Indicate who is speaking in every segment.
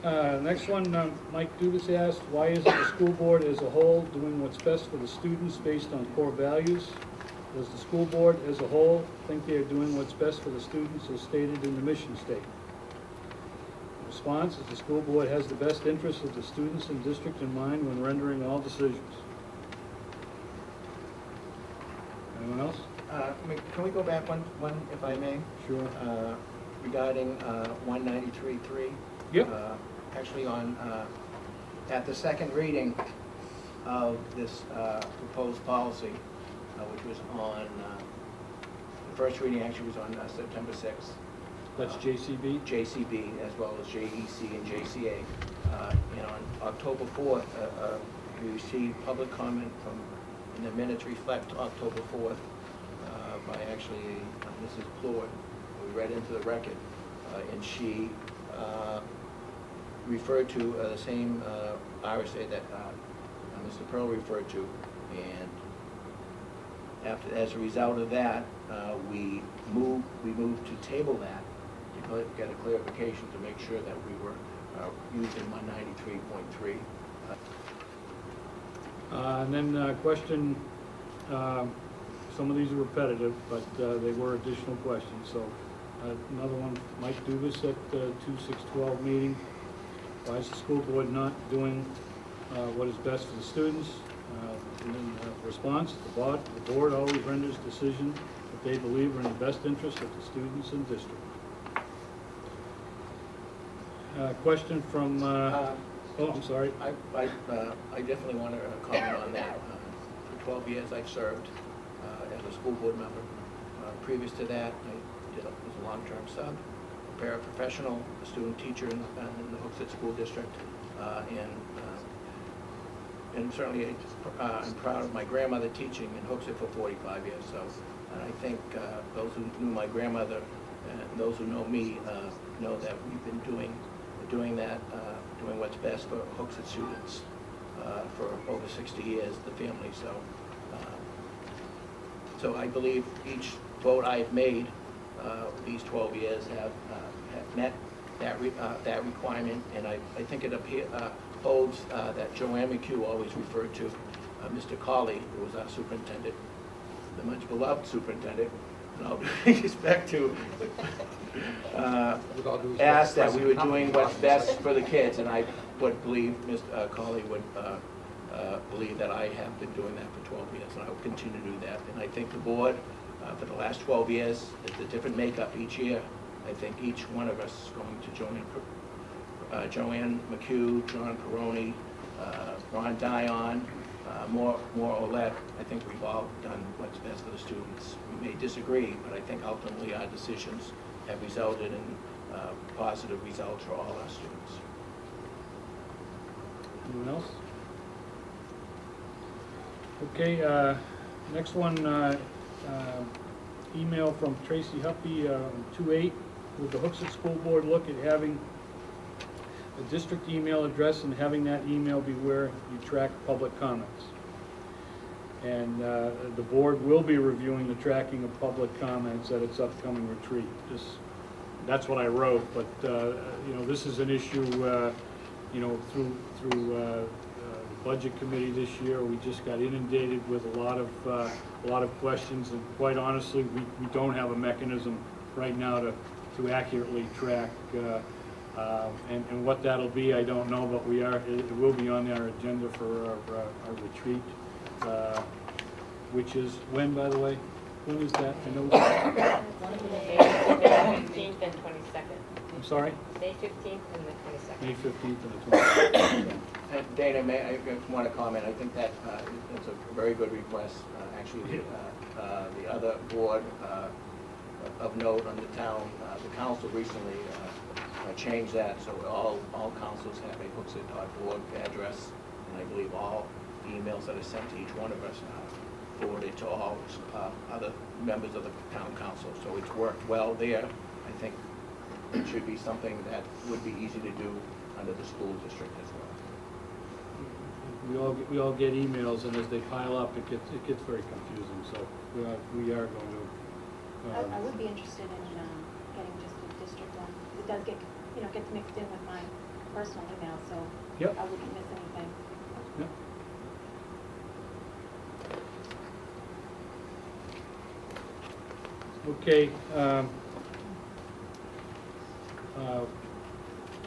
Speaker 1: Next one, Mike Dubus asked, why isn't the school board as a whole doing what's best for the students based on core values? Does the school board as a whole think they are doing what's best for the students as stated in the mission statement? The response is the school board has the best interests of the students and district in mind when rendering all decisions. Anyone else?
Speaker 2: Can we go back one, if I may?
Speaker 1: Sure.
Speaker 2: Regarding 193.3.
Speaker 1: Yep.
Speaker 2: Actually on, at the second reading of this proposed policy, which was on, the first reading actually was on September 6th.
Speaker 1: That's JCB?
Speaker 2: JCB, as well as JEC and JCA. And on October 4th, we received public comment from, and the minutes reflect October 4th, by actually Mrs. Plord. We read into the record, and she referred to the same RSA that Mr. Pearl referred to, and as a result of that, we moved to table that to get a clarification to make sure that we were using 193.3.
Speaker 1: And then question, some of these are repetitive, but they were additional questions. So another one, Mike Dubus at the 2/6/12 meeting. Why is the school board not doing what is best for the students? And then response, the board always renders decisions that they believe are in the best interest of the students and district. Question from, oh, I'm sorry.
Speaker 2: I definitely want to comment on that. For 12 years I've served as a school board member. Previous to that, I was a long-term sub, a paraprofessional, a student teacher in the Hooksett School District, and certainly I'm proud of my grandmother teaching in Hooksett for 45 years. So, and I think those who knew my grandmother and those who know me know that we've been doing that, doing what's best for Hooksett students for over 60 years, the family. So, so I believe each vote I've made these 12 years have met that requirement, and I think it holds that Joanne McHugh always referred to Mr. Colley, who was our superintendent, the much beloved superintendent, and all due respect to, asked that we were doing what's best for the kids, and I would believe Mr. Colley would believe that I have been doing that for 12 years, and I will continue to do that. And I think the board, for the last 12 years, it's a different makeup each year. I think each one of us is going to Joanne McHugh, John Peroni, Ron Dion, more or less. I think we've all done what's best for the students. We may disagree, but I think ultimately our decisions have resulted in positive results for all our students.
Speaker 1: Anyone else? Okay, next one, email from Tracy Huppy, 2/8. Would the Hooksett School Board look at having a district email address and having that email be where you track public comments? And the board will be reviewing the tracking of public comments at its upcoming retreat. That's what I wrote, but you know, this is an issue, you know, through the budget committee this year. We just got inundated with a lot of questions, and quite honestly, we don't have a mechanism right now to accurately track. And what that'll be, I don't know, but it will be on our agenda for our retreat, which is when, by the way? When is that? I know.
Speaker 3: May 15th and 22nd.
Speaker 1: I'm sorry?
Speaker 3: May 15th and the 22nd.
Speaker 1: May 15th and the 22nd.
Speaker 2: And Dana, I want to comment. I think that it's a very good request. Actually, the other board of note on the town, the council recently changed that, so all councils have a Hooksett.org address, and I believe all emails that are sent to each one of us are forwarded to all other members of the town council. So it's worked well there. I think it should be something that would be easy to do under the school district as well.
Speaker 1: We all get emails, and as they pile up, it gets very confusing. So we are going to.
Speaker 4: I would be interested in getting just a district one. It does get gets mixed in with mine. personal email, so
Speaker 1: Yep.
Speaker 4: I wouldn't miss anything.
Speaker 1: Yep. Okay,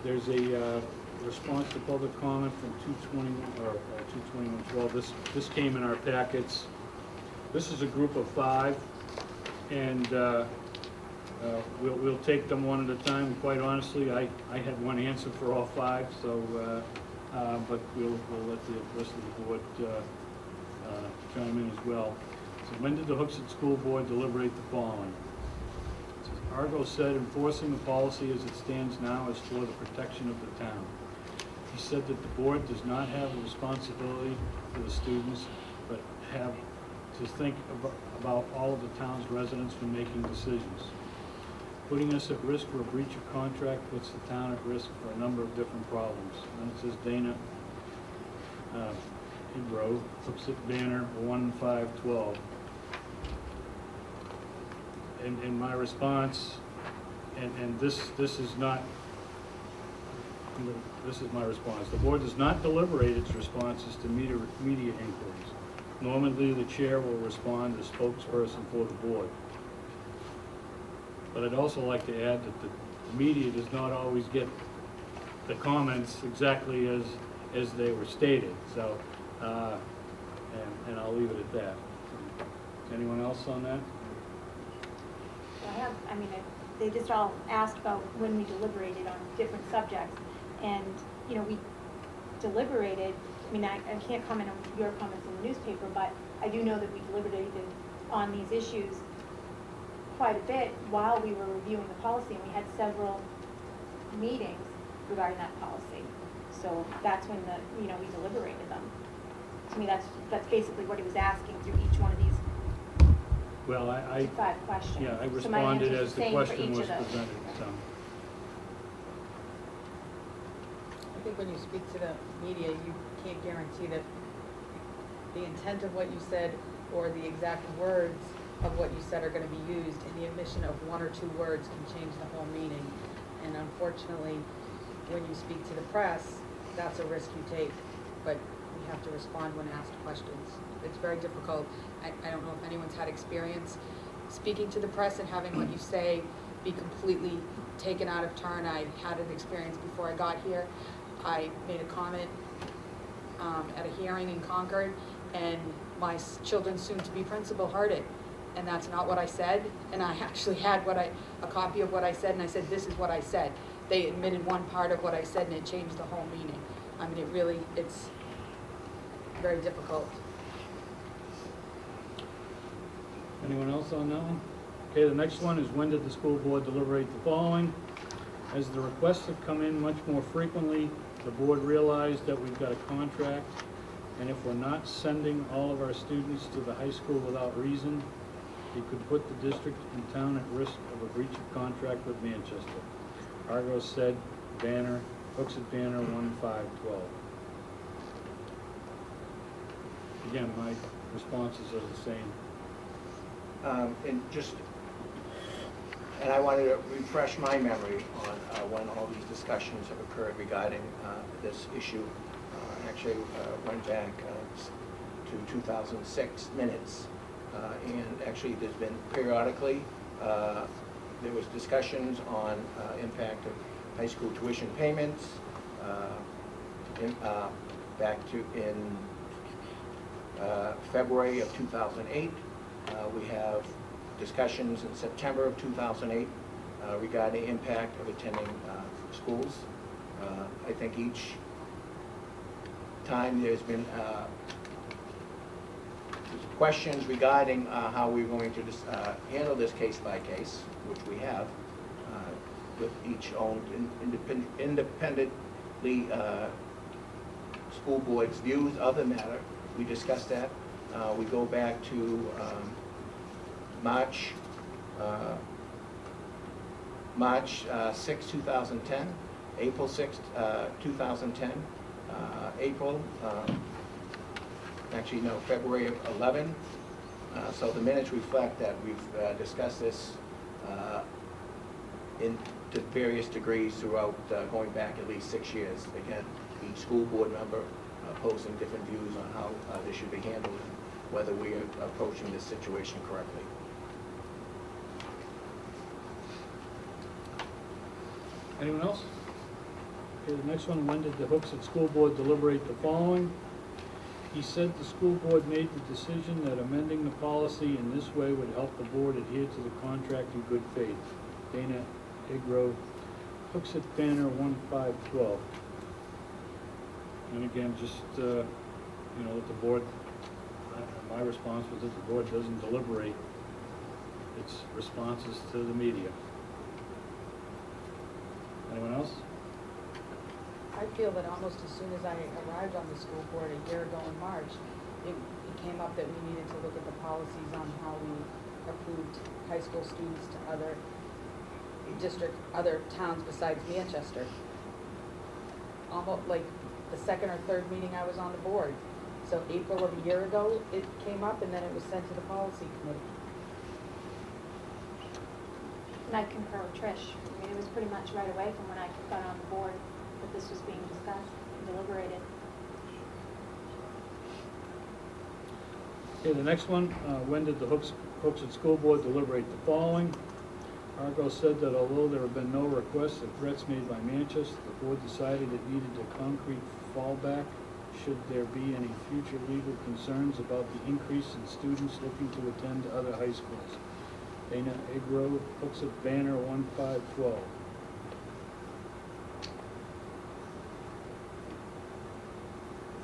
Speaker 1: there's a response to public comment from 22112. This came in our packets. This is a group of 5, and we'll take them one at a time. Quite honestly, I had one answer for all 5, so but we'll let the rest of the board chime in as well. So when did the Hooksett School Board deliberate the following? It says, Argo said enforcing the policy as it stands now is for the protection of the town. He said that the board does not have a responsibility for the students, but have to think about all of the town's residents when making decisions. Putting us at risk for a breach of contract puts the town at risk for a number of different problems. And it says Dana Hidrow, Hooksett Banner 1512. In my response, and this is not, this is my response. The board does not deliberate its responses to media inquiries. Normally, the chair will respond as spokesperson for the board. But I'd also like to add that the media does not always get the comments exactly as they were stated. So, and I'll leave it at that. Anyone else on that?
Speaker 4: They just all asked about when we deliberated on different subjects, and, you know, we deliberated, I can't comment on your comments in the newspaper, but I do know that we deliberated on these issues quite a bit while we were reviewing the policy, and we had several meetings regarding that policy. So that's when we deliberated them. To me, that's basically what he was asking through each one of these
Speaker 1: Well, I
Speaker 4: 5 questions.
Speaker 1: yeah, I
Speaker 4: So my
Speaker 1: responded
Speaker 4: answer's
Speaker 1: as
Speaker 4: the
Speaker 1: the
Speaker 4: same for
Speaker 1: question
Speaker 4: each
Speaker 1: was
Speaker 4: of those.
Speaker 1: presented, so.
Speaker 5: I think when you speak to the media, you can't guarantee that the intent of what you said or the exact words of what you said are going to be used, and the omission of 1 or 2 words can change the whole meaning. And unfortunately, when you speak to the press, that's a risk you take, but you have to respond when asked questions. It's very difficult. I don't know if anyone's had experience speaking to the press and having what you say be completely taken out of turn. I had an experience before I got here. I made a comment at a hearing in Concord, and my children's soon-to-be principal heard it, and that's not what I said. And I actually had a copy of what I said, and I said, this is what I said. They admitted one part of what I said, and it changed the whole meaning. It's very difficult.
Speaker 1: Anyone else on that one? Okay, the next one is when did the school board deliberate the following? As the requests have come in much more frequently, the board realized that we've got a contract, and if we're not sending all of our students to the high school without reason, it could put the district and town at risk of a breach of contract with Manchester. Argo said, Banner, Hooksett Banner 1512. Again, my responses are the same.
Speaker 2: And I wanted to refresh my memory on when all these discussions have occurred regarding this issue. Actually, went back to 2006 minutes, and actually there's been periodically, there was discussions on impact of high school tuition payments, back to in February of 2008. We have discussions in September of 2008 regarding impact of attending schools. I think each time there's been questions regarding how we're going to handle this case by case, which we have, with each owned independently school board's views of the matter. We discussed that. We go back to March 6, 2010, April 6, 2010, February of 11. So the minutes reflect that we've discussed this in to various degrees throughout, going back at least 6 years. Again, each school board member posting different views on how this should be handled and whether we are approaching this situation correctly.
Speaker 1: Anyone else? Okay, the next one, when did the Hooksett School Board deliberate the following? He said the school board made the decision that amending the policy in this way would help the board adhere to the contract in good faith. Dana Igro, Hooksett Banner 1512. And again, just, that the board, my response was that the board doesn't deliberate its responses to the media. Anyone else?
Speaker 5: I feel that almost as soon as I arrived on the school board a year ago in March, it came up that we needed to look at the policies on how we approved high school students to other towns besides Manchester. Almost like the second or third meeting I was on the board. So April of a year ago, it came up and then it was sent to the policy committee.
Speaker 4: And I concur with Trish. I mean, it was pretty much right away from when I got on the board that this was being discussed and deliberated.
Speaker 1: Okay, the next one, when did the Hooksett School Board deliberate the following? Argo said that although there have been no requests or threats made by Manchester, the board decided it needed a concrete fallback should there be any future legal concerns about the increase in students looking to attend other high schools. Dana Igro, Hooksett Banner 1512.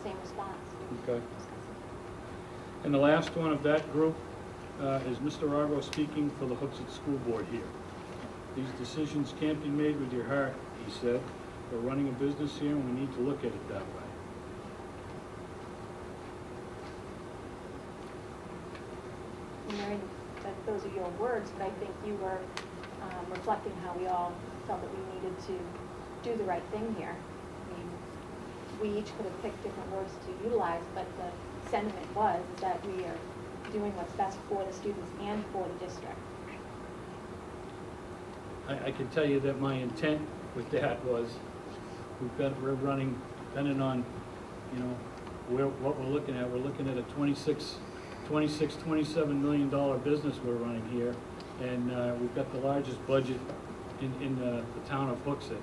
Speaker 4: Same response.
Speaker 1: Okay. And the last one of that group is Mr. Argo speaking for the Hooksett School Board here. These decisions can't be made with your heart, he said. We're running a business here and we need to look at it that way.
Speaker 4: Mary, those are your words, but I think you were reflecting how we all felt that we needed to do the right thing here. I mean, we each could have picked different words to utilize, but the sentiment was that we are doing what's best for the students and for the district.
Speaker 1: I can tell you that my intent with that was we're running, depending on, what we're looking at a $27 million business we're running here, and we've got the largest budget in the town of Hooksett,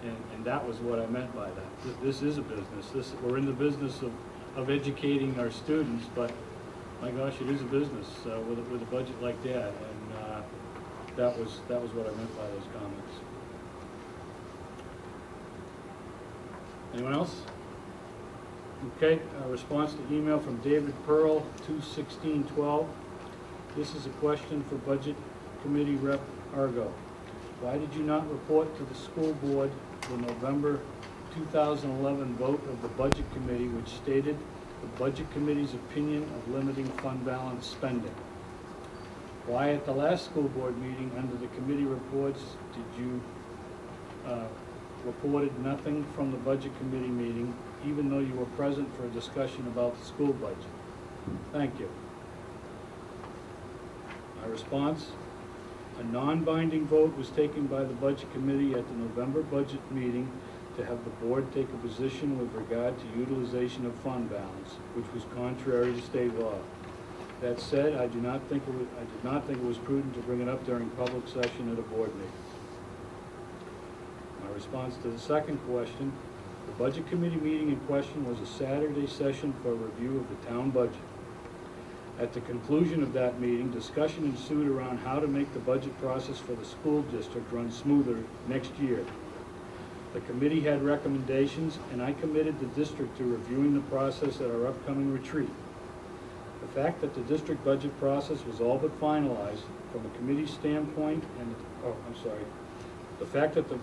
Speaker 1: and that was what I meant by that. This is a business. We're in the business of educating our students, but my gosh, it is a business with a budget like that, and that was what I meant by those comments. Anyone else? Okay, a response to email from David Pearl, 2/16/12. This is a question for Budget Committee Rep Argo. Why did you not report to the school board the November 2011 vote of the Budget Committee which stated the Budget Committee's opinion of limiting fund balance spending? Why at the last school board meeting under the committee reports did you reported nothing from the Budget Committee meeting, even though you were present for a discussion about the school budget? Thank you. My response: a non-binding vote was taken by the Budget Committee at the November budget meeting to have the board take a position with regard to utilization of fund balance, which was contrary to state law. That said, I did not think it was prudent to bring it up during public session at a board meeting. My response to the second question: the Budget Committee meeting in question was a Saturday session for a review of the town budget. At the conclusion of that meeting, discussion ensued around how to make the budget process for the school district run smoother next year. The committee had recommendations, and I committed the district to reviewing the process at our upcoming retreat. The fact that the district budget process was all but finalized from a committee standpoint, the fact that the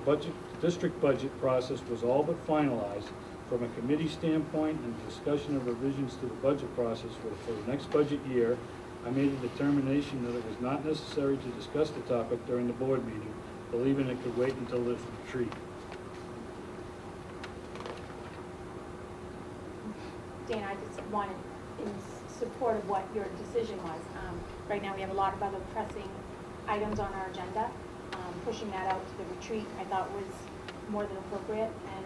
Speaker 1: district budget process was all but finalized from a committee standpoint and discussion of revisions to the budget process for the next budget year, I made a determination that it was not necessary to discuss the topic during the board meeting, believing it could wait until the retreat.
Speaker 4: Dan, I just wanted, in support of what your decision was, right now we have a lot of other pressing items on our agenda. pushing that out to the retreat, I thought was more than appropriate, and